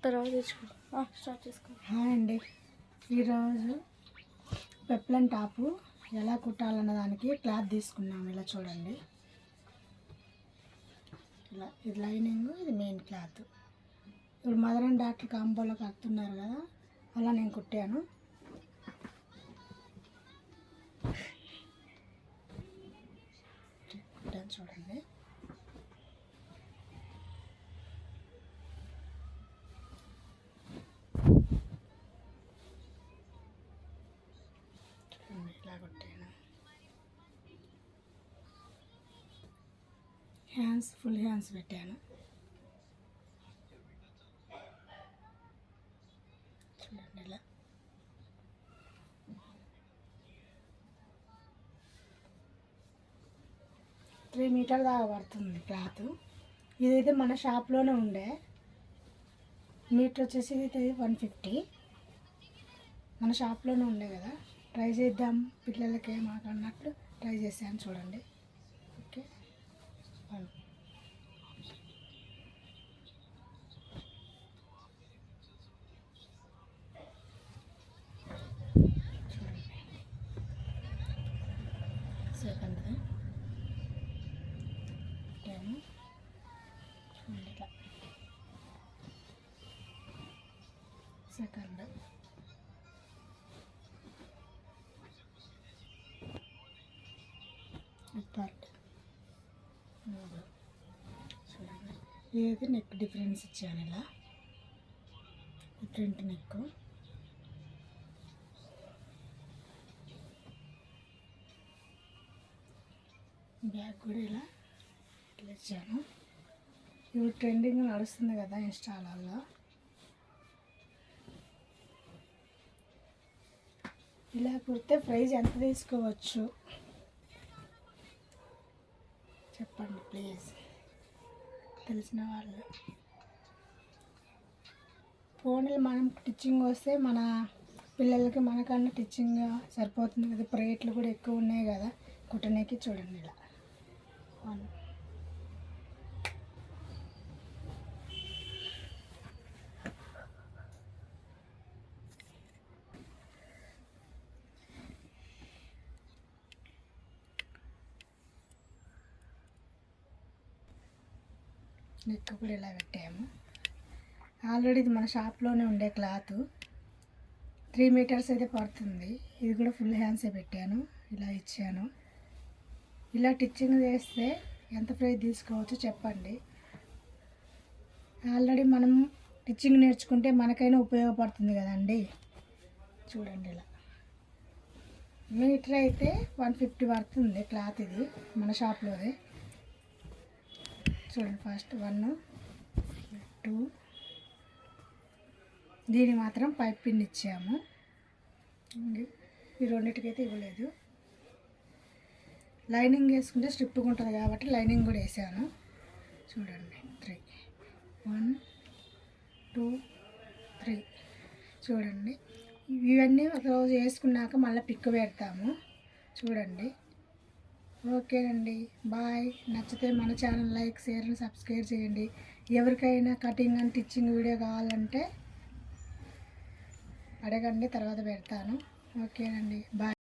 తర్వాత తెచ్చుకో స్టార్ట్ చేసుకో. హాయ్ అండి, ఈరోజు పెప్లన్ టాపు ఎలా కుట్టాలన్న దానికి క్లాత్ తీసుకున్నాము. ఇలా చూడండి, ఇలా ఇది లైనింగ్, ఇది మెయిన్ క్లాత్. ఇప్పుడు మదర్ అండ్ డాక్టర్ కాంబోలో కడుతున్నారు కదా, అలా నేను కుట్టాను. చూడండి, ఇలా కుట్టాను. హ్యాండ్స్ ఫుల్ హ్యాండ్స్ పెట్టాను. చూడండి, ఇలా 3 మీటర్ దాకా పడుతుంది క్లాత్. ఇదైతే మన షాప్లోనే ఉండే మీటర్ వచ్చేసి ఇది 150. మన షాప్లోనే ఉండే కదా, ట్రై చేద్దాం పిల్లలకి మాకు అన్నట్లు ట్రై చేశాను. చూడండి, ఓకే. చూడండి, సెకండ్ సెకండ్ థర్డ్ మూడు. చూడండి, ఇదైతే నెక్ డిఫరెన్స్ ఇచ్చాను. ఇలా ఫ్రంట్ నెక్, బ్యాక్ కూడా ఇలా ఇట్లా ఇచ్చాను. ఇప్పుడు ట్రెండింగ్ నడుస్తుంది కదా ఇన్స్టాలలో, ఇలా కుడితే ప్రైస్ ఎంత తీసుకోవచ్చు చెప్పండి ప్లీజ్, తెలిసిన వాళ్ళు. ఫోన్లు మనం టిచ్చింగ్ వస్తే మన పిల్లలకి మనకన్నా టిచ్చింగ్ సరిపోతుంది కదా, రేట్లు కూడా ఎక్కువ ఉన్నాయి కదా కుట్టనేకి. చూడండి, ఇలా నెక్ కూడా ఇలా పెట్టాము. ఆల్రెడీ ఇది మన షాప్లోనే ఉండే క్లాత్ 3 మీటర్స్ అయితే పడుతుంది. ఇది కూడా ఫుల్ హ్యాండ్సే పెట్టాను, ఇలా ఇచ్చాను. ఇలా టిచ్చింగ్ చేస్తే ఎంత ప్రైస్ తీసుకోవచ్చు చెప్పండి. ఆల్రెడీ మనం టిచ్చింగ్ నేర్చుకుంటే మనకైనా ఉపయోగపడుతుంది కదండి. చూడండి, ఇలా మీటర్ అయితే 150 పడుతుంది క్లాత్. ఇది మన షాప్లోదే. చూడండి, ఫస్ట్ 1 2, దీని మాత్రం పైప్ పిన్ ఇచ్చాము. ఈ రెండింటికైతే ఇవ్వలేదు. లైనింగ్ వేసుకుంటే స్ట్రిప్గా ఉంటుంది కాబట్టి లైనింగ్ కూడా వేసాను. చూడండి, 3 1 2 3. చూడండి, ఇవన్నీ ఒక రోజు వేసుకున్నాక మళ్ళీ పిక్ పెడతాము. చూడండి, ఓకేనండి, బాయ్. నచ్చితే మన ఛానల్ లైక్, షేర్, సబ్స్క్రైబ్ చేయండి. ఎవరికైనా కటింగ్ అండ్ టిచ్చింగ్ వీడియో కావాలంటే అడగండి, తర్వాత పెడతాను. ఓకేనండి, బాయ్.